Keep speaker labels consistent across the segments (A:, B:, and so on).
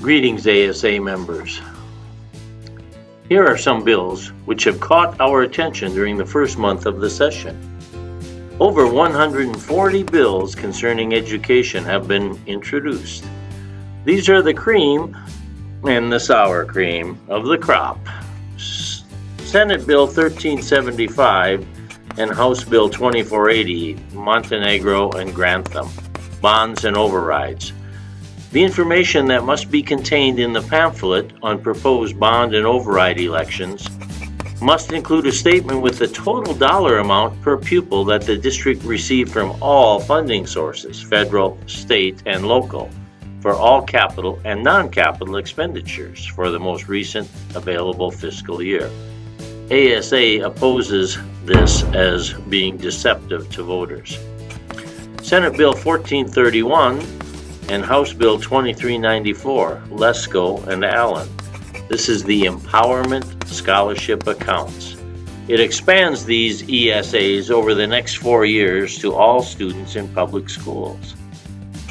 A: Greetings, ASA members. Here are some bills which have caught our attention during the first month of the session. Over 140 bills concerning education have been introduced. These are the cream and the sour cream of the crop. Senate Bill 1375 and House Bill 2480, Montenegro and Grantham, bonds and overrides. The information that must be contained in the pamphlet on proposed bond and override elections must include a statement with the total dollar amount per pupil that the district received from all funding sources, federal, state, and local, for all capital and non-capital expenditures for the most recent available fiscal year. ASA opposes this as being deceptive to voters. Senate Bill 1431 and House Bill 2394, Lesko and Allen. This is the Empowerment Scholarship Accounts. It expands these ESAs over the next 4 years to all students in public schools.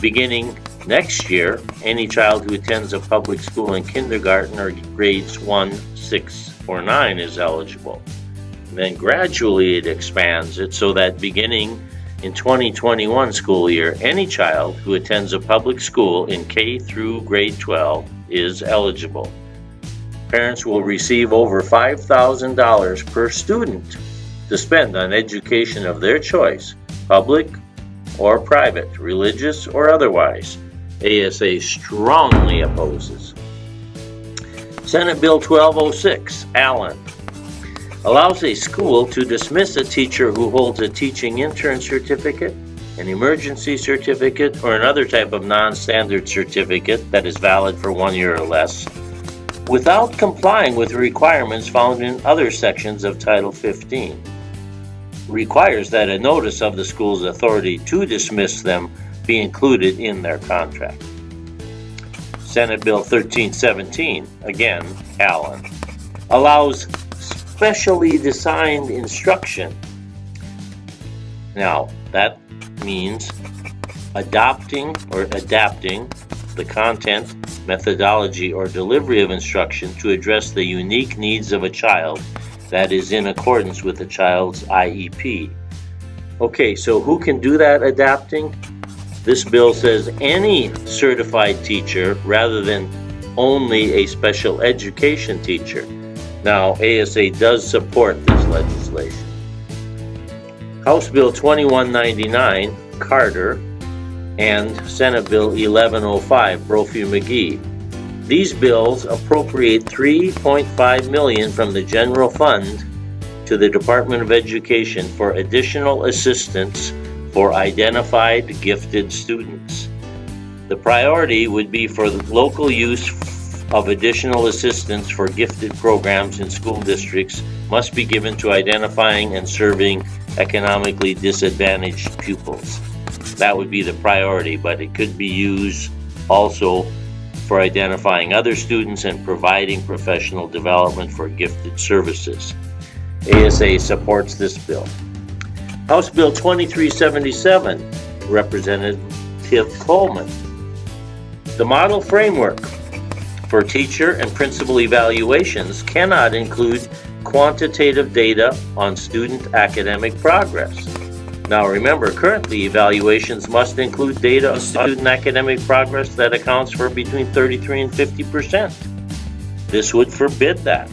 A: Beginning next year, any child who attends a public school in kindergarten or grades 1, 6, or 9 is eligible. And then gradually it expands it so that beginning in 2021 school year, any child who attends a public school in K through grade 12 is eligible. Parents will receive over $5,000 per student to spend on education of their choice, public or private, religious or otherwise. ASA strongly opposes. Senate Bill 1206, Allen, allows a school to dismiss a teacher who holds a teaching intern certificate, an emergency certificate, or another type of non-standard certificate that is valid for 1 year or less, without complying with the requirements found in other sections of Title 15. Requires that a notice of the school's authority to dismiss them be included in their contract. Senate Bill 1317, again, Allen, allows specially designed instruction. Now, that means adopting or adapting the content, methodology, or delivery of instruction to address the unique needs of a child that is in accordance with the child's IEP. Okay, so who can do that adapting? This bill says any certified teacher rather than only a special education teacher. Now, ASA does support this legislation. House Bill 2199, Carter, and Senate Bill 1105, Brophy-McGee. These bills appropriate $3.5 million from the general fund to the Department of Education for additional assistance for identified gifted students. The priority would be for the local use of additional assistance for gifted programs in school districts must be given to identifying and serving economically disadvantaged pupils. That would be the priority, but it could be used also for identifying other students and providing professional development for gifted services. ASA supports this bill. House Bill 2377, Representative Coleman. The model framework for teacher and principal evaluations cannot include quantitative data on student academic progress. Now remember, currently evaluations must include data on student academic progress that accounts for between 33 and 50%. This would forbid that.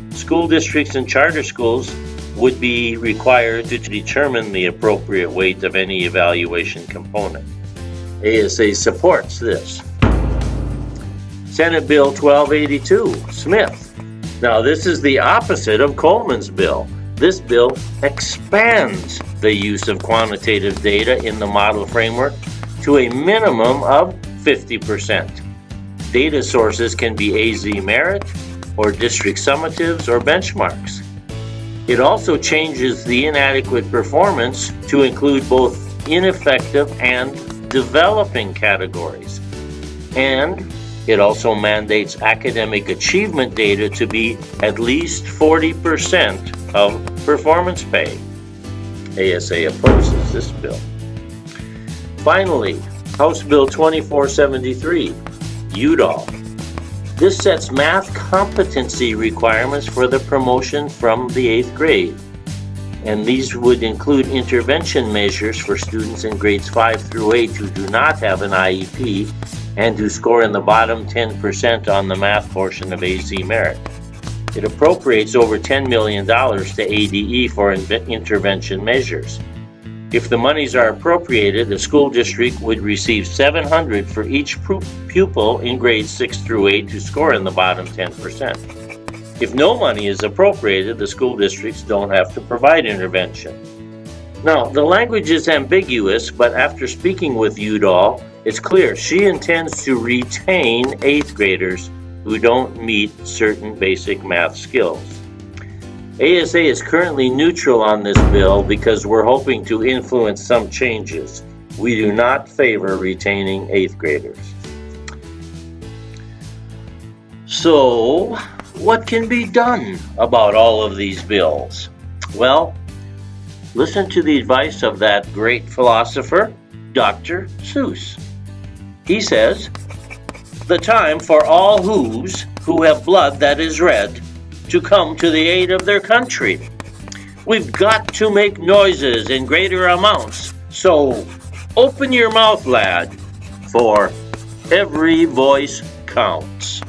A: School districts and charter schools would be required to determine the appropriate weight of any evaluation component. ASA supports this. Senate Bill 1282, Smith. Now this is the opposite of Coleman's bill. This bill expands the use of quantitative data in the model framework to a minimum of 50%. Data sources can be AZ merit or district summatives or benchmarks. It also changes the inadequate performance to include both ineffective and developing categories. And it also mandates academic achievement data to be at least 40% of performance pay. ASA opposes this bill. Finally, House Bill 2473, Udall. This sets math competency requirements for the promotion from the 8th grade. And these would include intervention measures for students in grades 5 through 8 who do not have an IEP and who score in the bottom 10% on the math portion of AZ Merit. It appropriates over $10 million to ADE for intervention measures. If the monies are appropriated, the school district would receive $700 for each pupil in grades 6 through 8 who score in the bottom 10%. If no money is appropriated, the school districts don't have to provide intervention. Now, the language is ambiguous, but after speaking with Udall, it's clear she intends to retain 8th graders who don't meet certain basic math skills. ASA is currently neutral on this bill because we're hoping to influence some changes. We do not favor retaining 8th graders. So, what can be done about all of these bills? Well, listen to the advice of that great philosopher, Dr. Seuss. He says, "The time for all who have blood that is red to come to the aid of their country. We've got to make noises in greater amounts, so open your mouth, lad, for every voice counts."